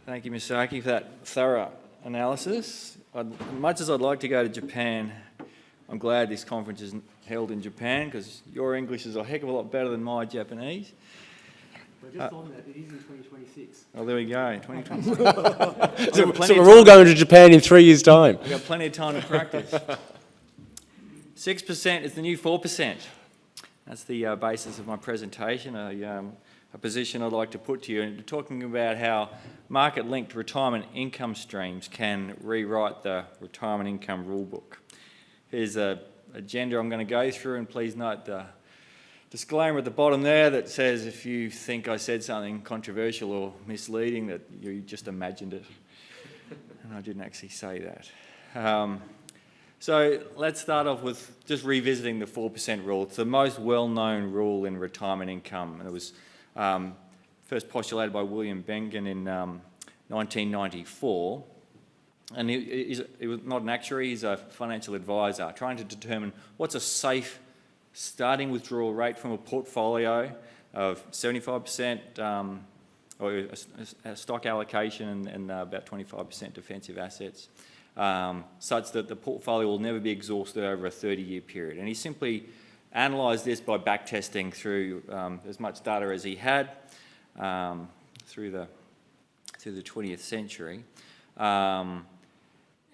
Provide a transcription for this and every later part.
Thank you, Mr. Aki, for that thorough analysis. Much as I'd like to go to Japan, I'm glad this conference is held in Japan because your English is a heck of a lot better than my Japanese. We're just on that. It is in 2026. Oh, there we go, 2026. So we're all going to Japan in 3 years' time. We've got plenty of time to practice. 6% is the new 4%. That's the basis of my presentation, a position I'd like to put to you, and talking about how market-linked retirement income streams can rewrite the retirement income rulebook. Here's an agenda I'm going to go through, and please note the disclaimer at the bottom there that says if you think I said something controversial or misleading, that you just imagined it. And I didn't actually say that. So let's start off with just revisiting the 4% rule. It's the most well-known rule in retirement income, and it was first postulated by William Bengen in 1994. And he was not an actuary, he's a financial advisor, trying to determine what's a safe starting withdrawal rate from a portfolio of 75% or a stock allocation and about 25% defensive assets, such that the portfolio will never be exhausted over a 30-year period. And he simply analysed this by backtesting through as much data as he had through the 20th century,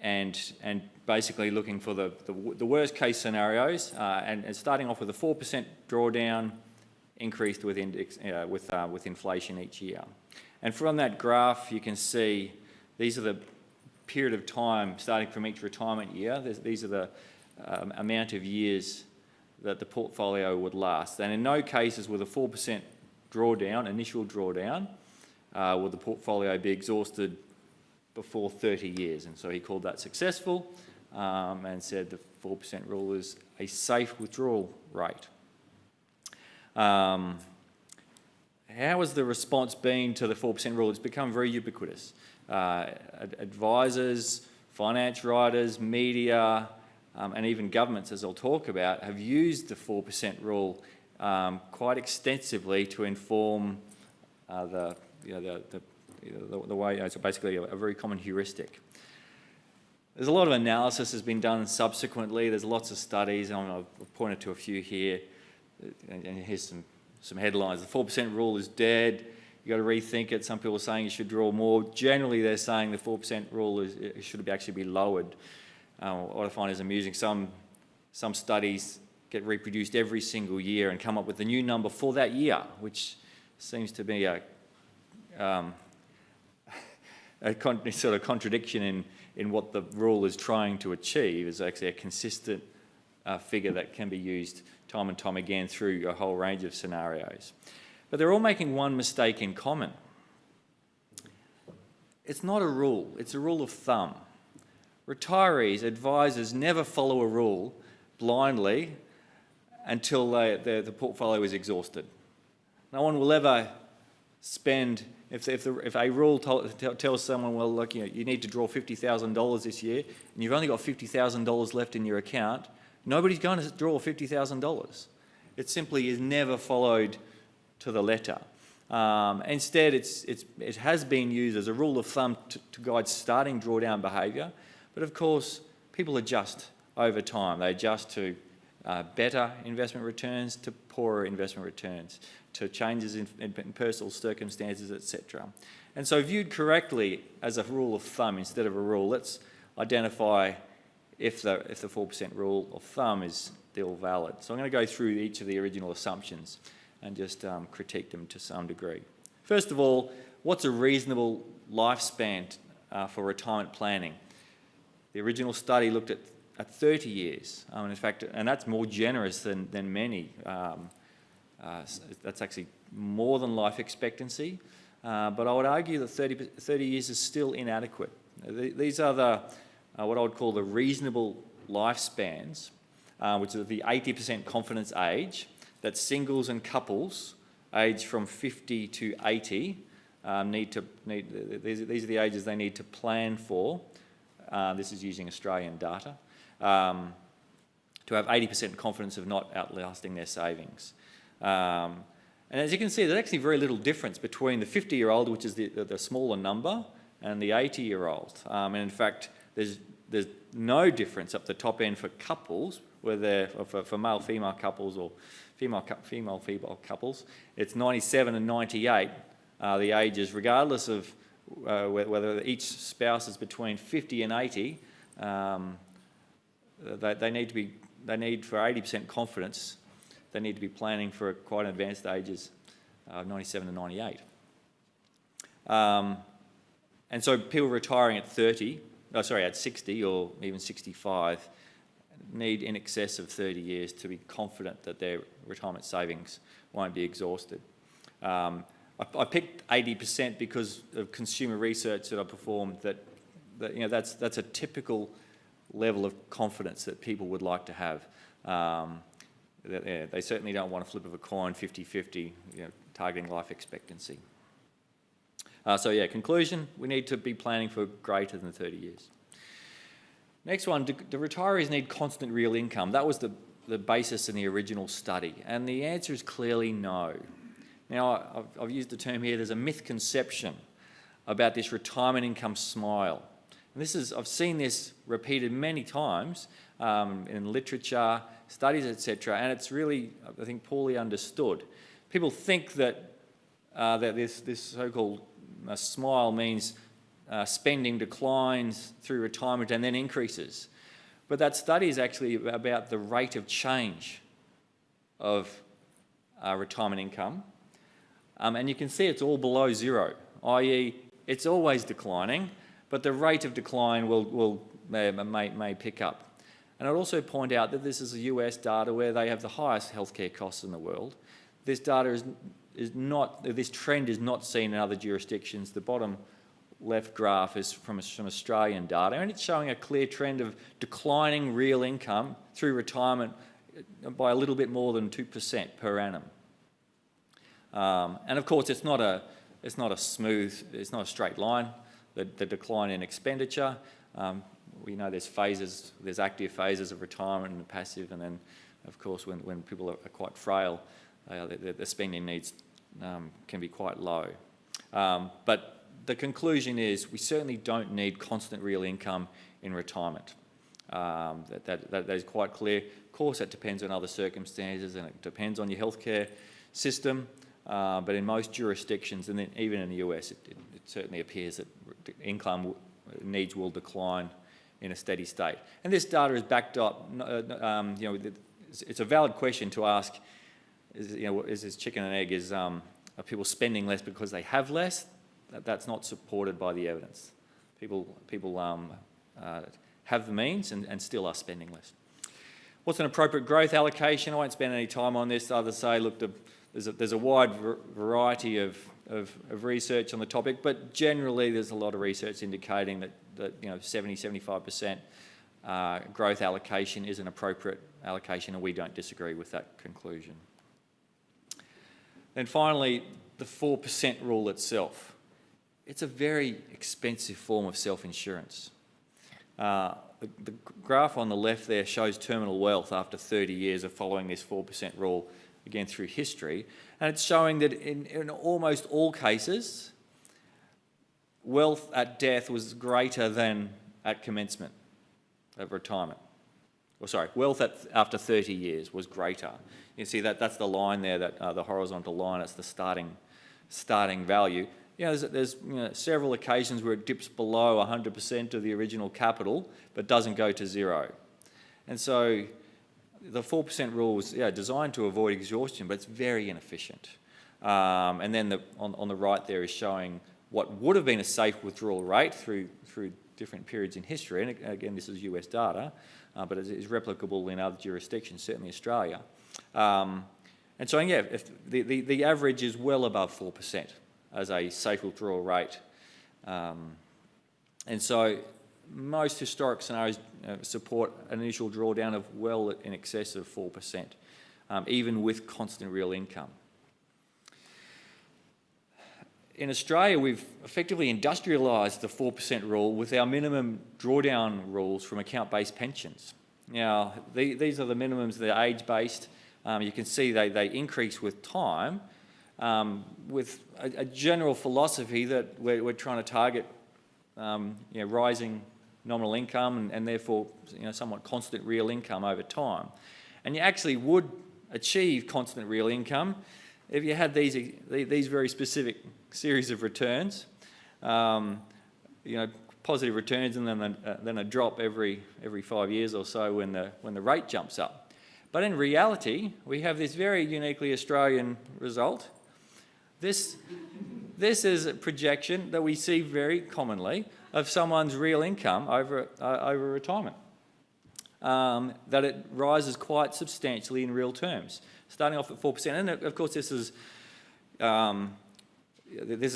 and basically looking for the worst case scenarios and starting off with a 4% drawdown increased with inflation each year. And from that graph you can see these are the period of time starting from each retirement year. These are the amount of years that the portfolio would last. And in no cases with a 4% drawdown, initial drawdown, will the portfolio be exhausted before 30 years. And so he called that successful and said the 4% rule is a safe withdrawal rate. How has the response been to the 4% rule? It's become very ubiquitous. Advisors, finance writers, media, and even governments, as I'll talk about, have used the 4% rule quite extensively to inform the way. It's basically a very common heuristic. There's a lot of analysis has been done subsequently. There's lots of studies, and I've pointed to a few here. And here's some headlines. The 4% rule is dead. You've got to rethink it. Some people are saying you should draw more. Generally, they're saying the 4% rule should actually be lowered. What I find is amusing, some studies get reproduced every single year and come up with a new number for that year, which seems to be a sort of contradiction in what the rule is trying to achieve. Is actually a consistent figure that can be used time and time again through a whole range of scenarios. But they're all making one mistake in common. It's not a rule, it's a rule of thumb. Retirees, advisors never follow a rule blindly until the portfolio is exhausted. No one will ever spend, if a rule tells someone, well, look, you need to draw $50,000 this year, and you've only got $50,000 left in your account, nobody's going to draw $50,000. It simply is never followed to the letter. Instead, it has been used as a rule of thumb to guide starting drawdown behaviour. But of course, people adjust over time. They adjust to better investment returns, to poorer investment returns, to changes in personal circumstances, etc. And so viewed correctly as a rule of thumb instead of a rule, let's identify if the 4% rule of thumb is still valid. So I'm going to go through each of the original assumptions and just critique them to some degree. First of all, what's a reasonable lifespan for retirement planning? The original study looked at 30 years, in fact, and that's more generous than many. That's actually more than life expectancy, but I would argue that 30 years is still inadequate. These are what I would call the reasonable lifespans, which are the 80% confidence age that singles and couples aged from 50 to 80 these are the ages they need to plan for. This is using Australian data, to have 80% confidence of not outlasting their savings. And as you can see, there's actually very little difference between the 50-year-old, which is the smaller number, and the 80-year-old. And in fact, there's no difference up the top end for couples, whether for male-female couples or female-female couples. It's 97 and 98, the ages, regardless of whether each spouse is between 50 and 80. They need for 80% confidence, they need to be planning for quite advanced ages, 97 to 98. And so people retiring at 60 or even 65 need in excess of 30 years to be confident that their retirement savings won't be exhausted. I picked 80% because of consumer research that I performed that's a typical level of confidence that people would like to have. They certainly don't want a flip of a coin, 50-50, targeting life expectancy. Conclusion, we need to be planning for greater than 30 years. Next one, do retirees need constant real income? That was the basis in the original study, and the answer is clearly no. Now, I've used the term here, there's a misconception about this retirement income smile. And I've seen this repeated many times in literature, studies, etc., and it's really, I think, poorly understood. People think that this so-called smile means spending declines through retirement and then increases. But that study is actually about the rate of change of retirement income. And you can see it's all below zero, i.e. it's always declining, but the rate of decline may pick up. And I'd also point out that this is US data where they have the highest healthcare costs in the world. This data this trend is not seen in other jurisdictions. The bottom left graph is from Australian data, and it's showing a clear trend of declining real income through retirement by a little bit more than 2% per annum. And of course, it's not a straight line. The decline in expenditure. We know there's phases, there's active phases of retirement and passive, and then, of course, when people are quite frail, the spending needs can be quite low. But the conclusion is we certainly don't need constant real income in retirement. That is quite clear. Of course, that depends on other circumstances and it depends on your healthcare system. But in most jurisdictions, and then even in the US, it certainly appears that income needs will decline in a steady state. And this data is backed up. It's a valid question to ask. Is this chicken and egg? Are people spending less because they have less? That's not supported by the evidence. People have the means and still are spending less. What's an appropriate growth allocation? I won't spend any time on this. Others say, look, there's a wide variety of research on the topic, but generally there's a lot of research indicating that 70-75% growth allocation is an appropriate allocation, and we don't disagree with that conclusion. Then finally, the 4% rule itself. It's a very expensive form of self-insurance. The graph on the left there shows terminal wealth after 30 years of following this 4% rule, again through history, and it's showing that in almost all cases, wealth at death was greater than at commencement of retirement. Wealth after 30 years was greater. You see that's the line there, the horizontal line. It's the starting value. There's several occasions where it dips below 100% of the original capital, but doesn't go to zero. And so the 4% rule was designed to avoid exhaustion, but it's very inefficient. And then on the right there is showing what would have been a safe withdrawal rate through different periods in history. And again, this is US data, but it is replicable in other jurisdictions, certainly Australia. And so, if the average is well above 4% as a safe withdrawal rate. And so most historic scenarios support an initial drawdown of well in excess of 4%, even with constant real income. In Australia, we've effectively industrialised the 4% rule with our minimum drawdown rules from account-based pensions. Now, these are the minimums, they're age-based. You can see they increase with time, with a general philosophy that we're trying to target rising nominal income and therefore somewhat constant real income over time. And you actually would achieve constant real income if you had these very specific series of returns, positive returns, and then a drop every 5 years or so when the rate jumps up. But in reality, we have this very uniquely Australian result. This is a projection that we see very commonly of someone's real income over retirement, that it rises quite substantially in real terms, starting off at 4%. And of course, this has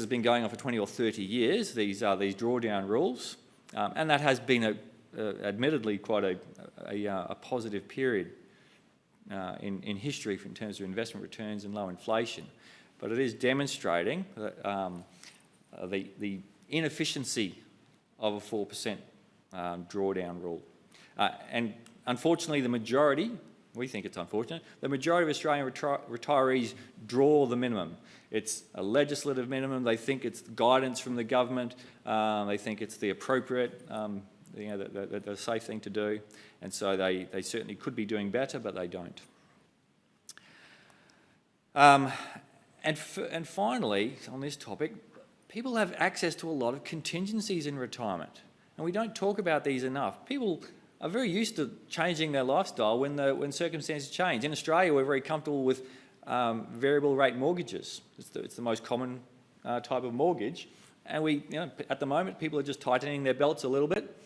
been going on for 20 or 30 years, these drawdown rules, and that has been admittedly quite a positive period in history in terms of investment returns and low inflation. But it is demonstrating the inefficiency of a 4% drawdown rule. And unfortunately, we think it's unfortunate, the majority of Australian retirees draw the minimum. It's a legislative minimum. They think it's guidance from the government. They think it's the appropriate, the safe thing to do. And so they certainly could be doing better, but they don't. And finally, on this topic, people have access to a lot of contingencies in retirement. And we don't talk about these enough. People are very used to changing their lifestyle when circumstances change. In Australia, we're very comfortable with variable rate mortgages. It's the most common type of mortgage. And at the moment, people are just tightening their belts a little bit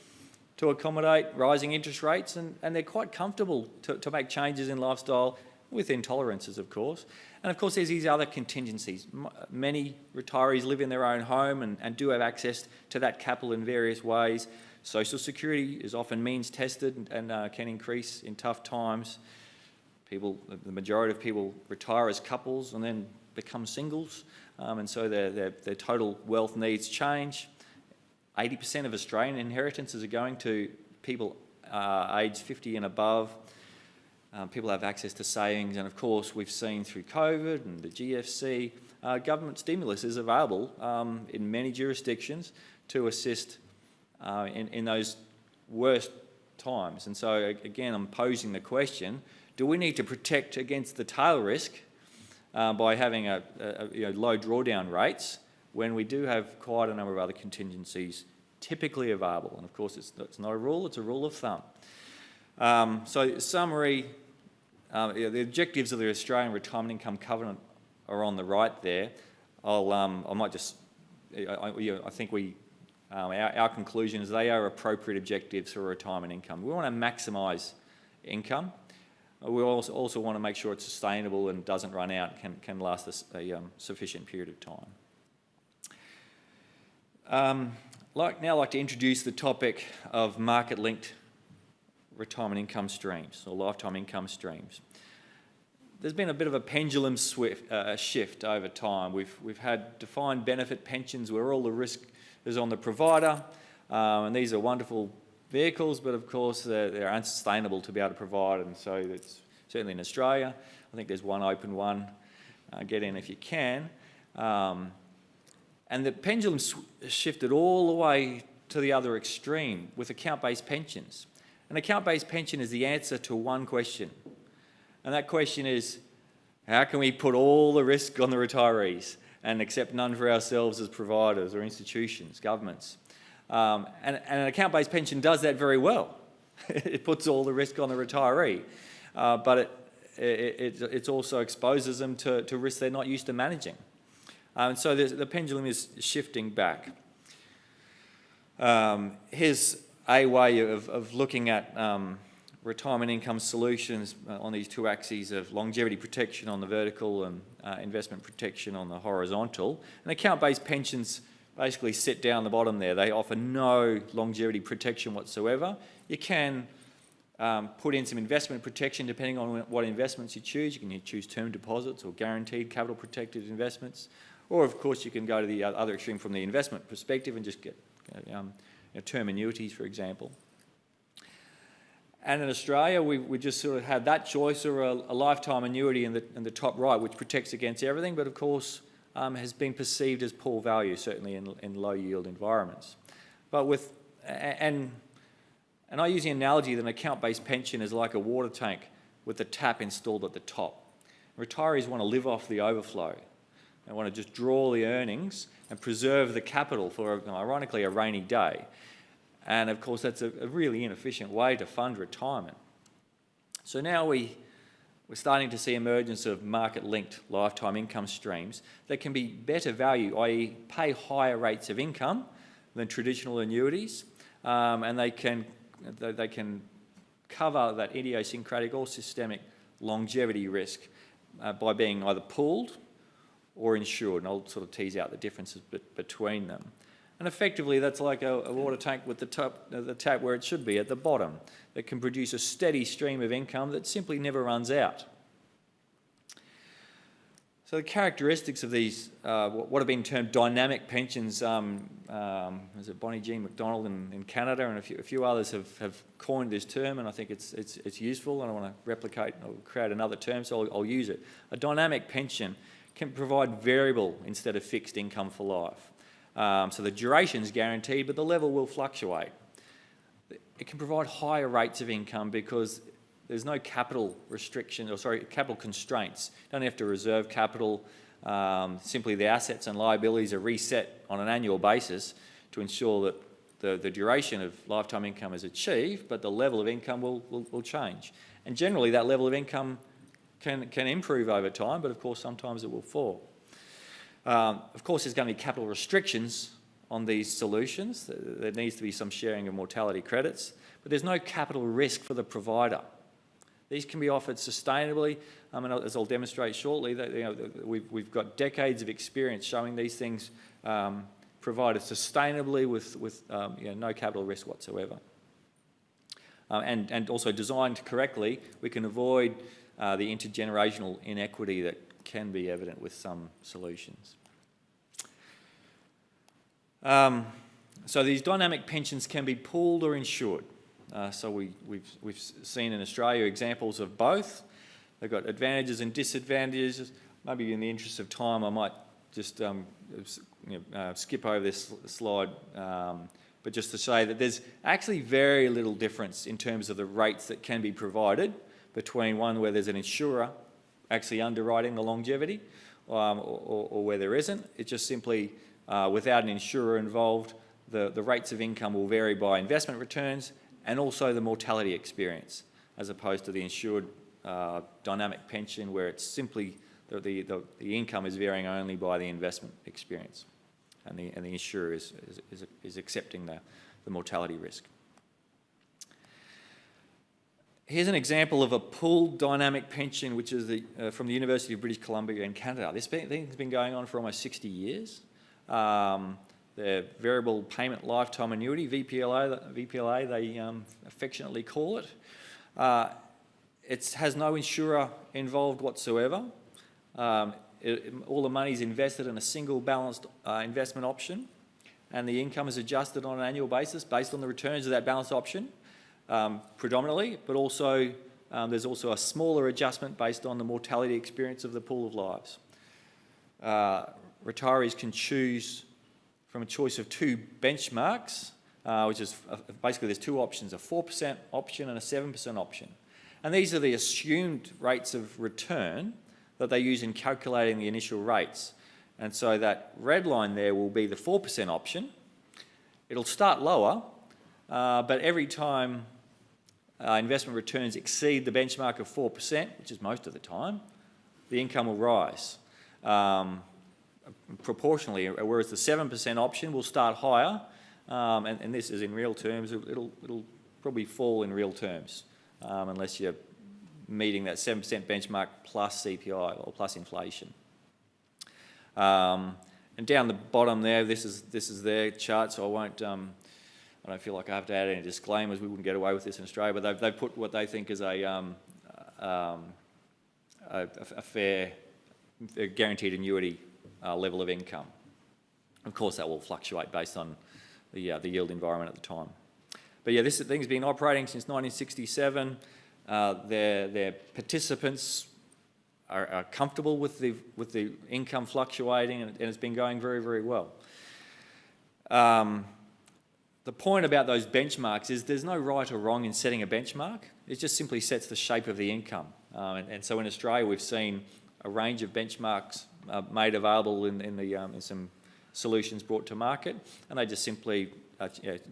to accommodate rising interest rates, and they're quite comfortable to make changes in lifestyle within tolerances, of course. And of course, there's these other contingencies. Many retirees live in their own home and do have access to that capital in various ways. Social security is often means tested and can increase in tough times. The majority of people retire as couples and then become singles, and so their total wealth needs change. 80% of Australian inheritances are going to people aged 50 and above. People have access to savings, and of course we've seen through COVID and the GFC, government stimulus is available in many jurisdictions to assist in those worst times. And so again, I'm posing the question, do we need to protect against the tail risk by having low drawdown rates when we do have quite a number of other contingencies typically available? And of course, it's not a rule, it's a rule of thumb. So summary, the objectives of the Australian Retirement Income Covenant are on the right there. I think our conclusion is they are appropriate objectives for retirement income. We want to maximise income. We also want to make sure it's sustainable and doesn't run out, can last a sufficient period of time. Now I'd like to introduce the topic of market-linked retirement income streams or lifetime income streams. There's been a bit of a pendulum shift over time. We've had defined benefit pensions where all the risk is on the provider, and these are wonderful vehicles, but of course they're unsustainable to be able to provide, and so it's certainly in Australia. I think there's one open one. Get in if you can. And the pendulum shifted all the way to the other extreme with account-based pensions. An account-based pension is the answer to one question, and that question is, how can we put all the risk on the retirees and accept none for ourselves as providers or institutions, governments? And an account-based pension does that very well. It puts all the risk on the retiree, but it also exposes them to risks they're not used to managing. And so the pendulum is shifting back. Here's a way of looking at retirement income solutions on these two axes of longevity protection on the vertical and investment protection on the horizontal. And account-based pensions basically sit down the bottom there. They offer no longevity protection whatsoever. You can put in some investment protection depending on what investments you choose. You can choose term deposits or guaranteed capital protected investments. Or of course you can go to the other extreme from the investment perspective and just get term annuities, for example. And in Australia, we just sort of had that choice, or a lifetime annuity in the top right, which protects against everything, but of course has been perceived as poor value, certainly in low yield environments. But and I use the analogy that an account-based pension is like a water tank with the tap installed at the top. Retirees want to live off the overflow. They want to just draw the earnings and preserve the capital for, ironically, a rainy day. And of course, that's a really inefficient way to fund retirement. So now we're starting to see emergence of market-linked lifetime income streams that can be better value, i.e. pay higher rates of income than traditional annuities, and they can cover that idiosyncratic or systemic longevity risk by being either pooled or insured, and I'll sort of tease out the differences between them. And effectively, that's like a water tank with the tap where it should be, at the bottom, that can produce a steady stream of income that simply never runs out. So the characteristics of these, what have been termed dynamic pensions, is it Bonnie Jean McDonald in Canada, and a few others have coined this term, and I think it's useful. I don't want to replicate or create another term, so I'll use it. A dynamic pension can provide variable instead of fixed income for life. So the duration is guaranteed, but the level will fluctuate. It can provide higher rates of income because there's no capital capital constraints. You don't have to reserve capital. Simply the assets and liabilities are reset on an annual basis to ensure that the duration of lifetime income is achieved, but the level of income will change. And generally that level of income can improve over time, but of course sometimes it will fall. Of course, there's going to be capital restrictions on these solutions. There needs to be some sharing of mortality credits, but there's no capital risk for the provider. These can be offered sustainably, and as I'll demonstrate shortly, that we've got decades of experience showing these things provided sustainably with no capital risk whatsoever. And also designed correctly, we can avoid the intergenerational inequity that can be evident with some solutions. So these dynamic pensions can be pooled or insured. So we've seen in Australia examples of both. They've got advantages and disadvantages. Maybe in the interest of time, I might just skip over this slide, but just to say that there's actually very little difference in terms of the rates that can be provided between one where there's an insurer actually underwriting the longevity or where there isn't. It's just simply without an insurer involved, the rates of income will vary by investment returns and also the mortality experience, as opposed to the insured dynamic pension where it's simply the income is varying only by the investment experience, and the insurer is accepting the mortality risk. Here's an example of a pooled dynamic pension, which is from the University of British Columbia in Canada. This thing's been going on for almost 60 years. The variable payment lifetime annuity, VPLA they affectionately call it. It has no insurer involved whatsoever. All the money is invested in a single balanced investment option, and the income is adjusted on an annual basis based on the returns of that balanced option. Predominantly, but also there's also a smaller adjustment based on the mortality experience of the pool of lives. Retirees can choose from a choice of two benchmarks, which is basically there's two options, a 4% option and a 7% option. And these are the assumed rates of return that they use in calculating the initial rates. And so that red line there will be the 4% option. It'll start lower, but every time investment returns exceed the benchmark of 4%, which is most of the time, the income will rise proportionally, whereas the 7% option will start higher, and this is in real terms. It'll probably fall in real terms unless you're meeting that 7% benchmark plus CPI or plus inflation. And down the bottom there, this is their chart, so I don't feel like I have to add any disclaimers. We wouldn't get away with this in Australia, but they've put what they think is a fair guaranteed annuity level of income. Of course, that will fluctuate based on the yield environment at the time. But yeah, this thing's been operating since 1967. Their participants are comfortable with the income fluctuating, and it's been going very, very well. The the point about those benchmarks is there's no right or wrong in setting a benchmark. It just simply sets the shape of the income. And so in Australia, we've seen a range of benchmarks made available in some solutions brought to market, and they just simply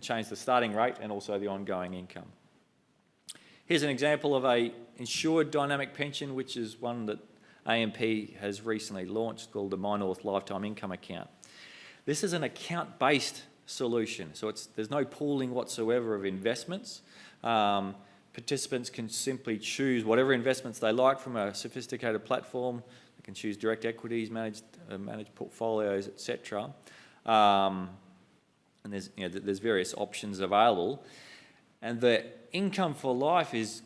change the starting rate and also the ongoing income. Here's an example of a insured dynamic pension, which is one that AMP has recently launched, called the MyNorth Lifetime Income Account. This is an account-based solution, so there's no pooling whatsoever of investments. Participants can simply choose whatever investments they like from a sophisticated platform. They can choose direct equities, managed portfolios, etc. And there's various options available. And the income for life is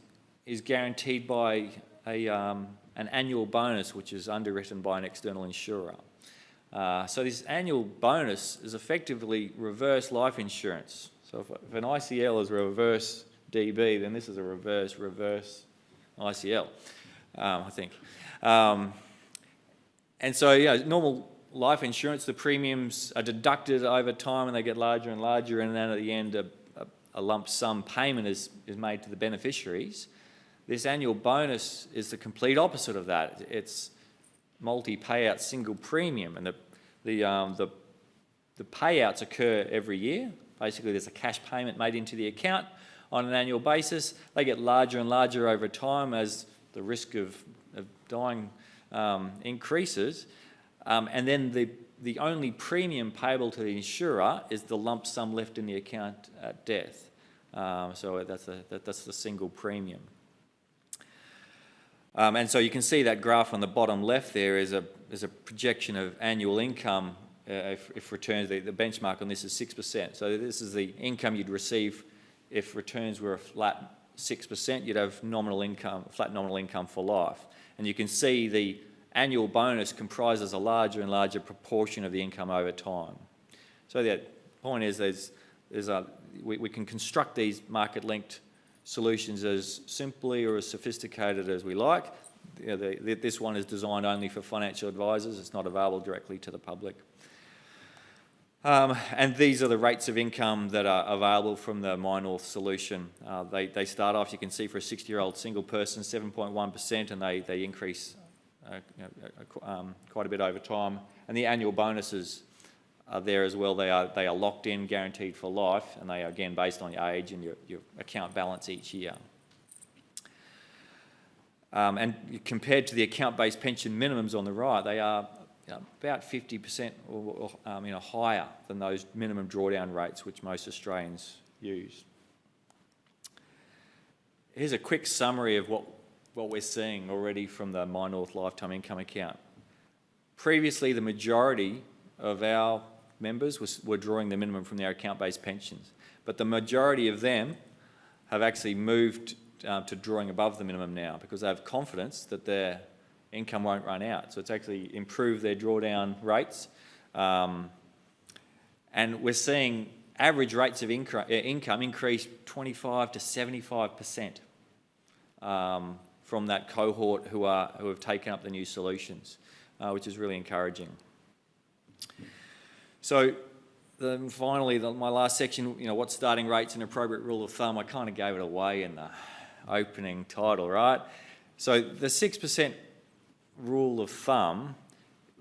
guaranteed by an annual bonus, which is underwritten by an external insurer. So this annual bonus is effectively reverse life insurance. So if an ICL is a reverse DB, then this is a reverse ICL, I think. And so, normal life insurance, the premiums are deducted over time and they get larger and larger, and then at the end a lump sum payment is made to the beneficiaries. This annual bonus is the complete opposite of that. It's multi-payout single premium, and the payouts occur every year. Basically, there's a cash payment made into the account on an annual basis. They get larger and larger over time as the risk of dying increases. And then the only premium payable to the insurer is the lump sum left in the account at death. So that's the single premium. And so you can see that graph on the bottom left there is a projection of annual income if returns, the benchmark on this is 6%. So this is the income you'd receive if returns were a flat 6%, you'd have flat nominal income for life. And you can see the annual bonus comprises a larger and larger proportion of the income over time. So the point is we can construct these market-linked solutions as simply or as sophisticated as we like. This one is designed only for financial advisors. It's not available directly to the public. And these are the rates of income that are available from the MyNorth solution. They start off, you can see, for a 60-year-old single person, 7.1%, and they increase quite a bit over time. And the annual bonuses are there as well. They are locked in, guaranteed for life, and they are, again, based on your age and your account balance each year. And compared to the account-based pension minimums on the right, they are about 50% or higher than those minimum drawdown rates which most Australians use. Here's a quick summary of what we're seeing already from the MyNorth Lifetime Income Account. Previously, the majority of our members were drawing the minimum from their account-based pensions, but the majority of them have actually moved to drawing above the minimum now because they have confidence that their income won't run out. So it's actually improved their drawdown rates. And we're seeing average rates of income increase 25 to 75% from that cohort who have taken up the new solutions, which is really encouraging. So finally, my last section, what starting rates and appropriate rule of thumb, I kind of gave it away in the opening title, right? So the 6% rule of thumb,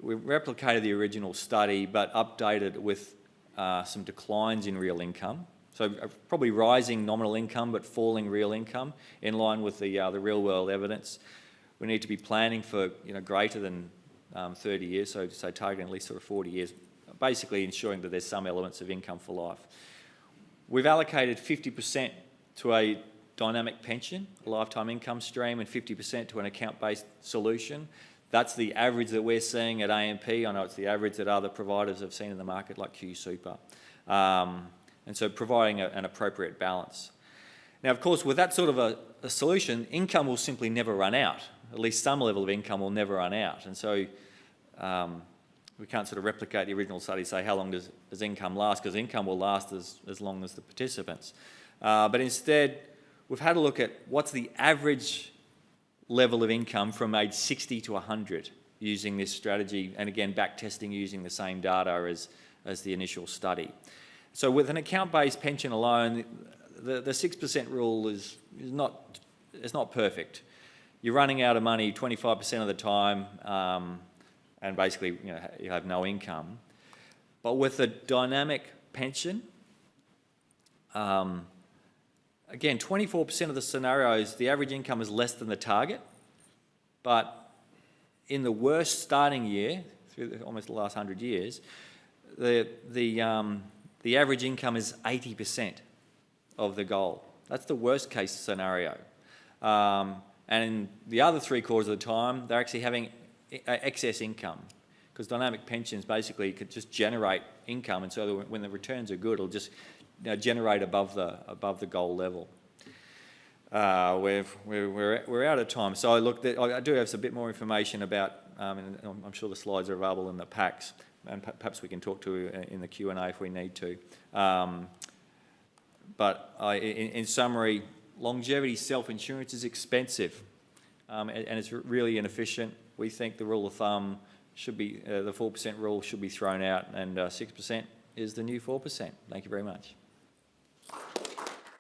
we replicated the original study but updated with some declines in real income. So probably rising nominal income but falling real income in line with the real world evidence. We need to be planning for greater than 30 years, so targeting at least sort of 40 years, basically ensuring that there's some elements of income for life. We've allocated 50% to a dynamic pension, a lifetime income stream, and 50% to an account-based solution. That's the average that we're seeing at AMP. I know it's the average that other providers have seen in the market, like Q Super. And so providing an appropriate balance. Now, of course, with that sort of a solution, income will simply never run out. At least some level of income will never run out. And so we can't sort of replicate the original study, say how long does income last, because income will last as long as the participants. But instead, we've had a look at what's the average level of income from age 60 to 100 using this strategy, and again back testing using the same data as the initial study. So with an account-based pension alone, the 6% rule is not perfect. You're running out of money 25% of the time, and basically you have no income. But with a dynamic pension, again, 24% of the scenarios, the average income is less than the target, but in the worst starting year, through almost the last 100 years, the average income is 80% of the goal. That's the worst case scenario. And in the other 3/4 of the time, they're actually having excess income, because dynamic pensions basically could just generate income, and so when the returns are good, it'll just generate above the goal level. We're out of time. So look, I do have a bit more information about, and I'm sure the slides are available in the packs, and perhaps we can talk to in the Q&A if we need to. But in summary, longevity self-insurance is expensive, and it's really inefficient. We think the rule of thumb should be, the 4% rule should be thrown out, and 6% is the new 4%. Thank you very much.